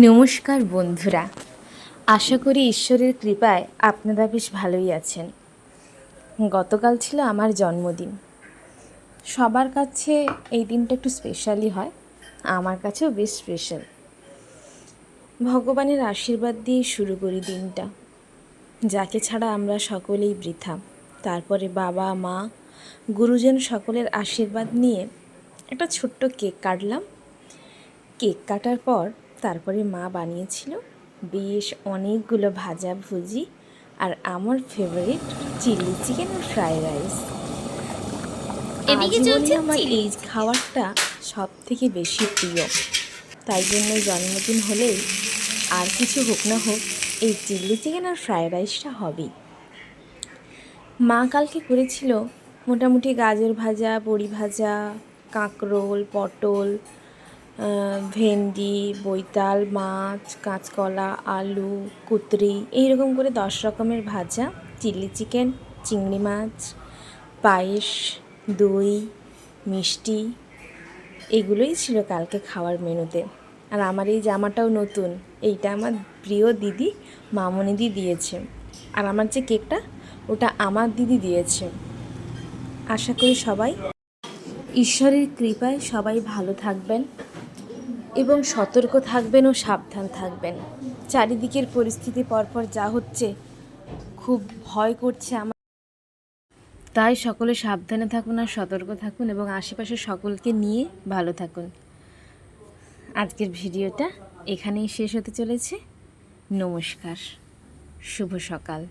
নমস্কার বন্ধুরা, আশা করি ঈশ্বরের কৃপায় আপনারা বেশ ভালোই আছেন। গতকাল ছিল আমার জন্মদিন। সবার কাছে এই দিনটা একটু স্পেশালই হয়, আমার কাছেও বেশ স্পেশাল। ভগবানের আশীর্বাদ দিয়ে শুরু করি দিনটা, যাকে ছাড়া আমরা সকলেই বৃথা। তারপরে বাবা মা গুরুজন সকলের আশীর্বাদ নিয়ে একটা ছোট্ট কেক কাটলাম। কেক কাটার পর তারপরে মা বানিয়েছিল বেশ অনেকগুলো ভাজা ভুজি আর আমার ফেভারিট চিলি চিকেন আর ফ্রাইড রাইস। আজীবনই আমার এই খাবারটা সব থেকে বেশি প্রিয়, তাই জন্য জন্মদিন হলেই আর কিছু হোক না হোক এই চিলি চিকেন আর ফ্রাইড রাইসটা হবেই। মা কালকে করেছিল মোটামুটি গাজর ভাজা, বড়ি ভাজা, কাঁকরোল, পটল, ভেন্ডি, বৈতাল মাছ, কাঁচকলা, আলু, কুতরি, এইরকম করে 10 রকমের ভাজা, চিলি চিকেন, চিংড়ি মাছ, পায়েস, দই, মিষ্টি, এগুলোই ছিল কালকে খাওয়ার মেনুতে। আর আমার এই জামাটাও নতুন, এইটা আমার প্রিয় দিদি মামনিদি দিয়েছে। আর আমার যে কেকটা, ওটা আমার দিদি দিয়েছে। আশা করি সবাই ঈশ্বরের কৃপায় সবাই ভালো থাকবেন এবং সতর্ক থাকবেন ও সাবধান থাকবেন। চারিদিকের পরিস্থিতি পরপর যা হচ্ছে, খুব ভয় করছে আমার। তাই সকলে সাবধানে থাকুন আর সতর্ক থাকুন এবং আশেপাশে সকলকে নিয়ে ভালো থাকুন। আজকের ভিডিওটা এখানেই শেষ হতে চলেছে। নমস্কার, শুভ সকাল।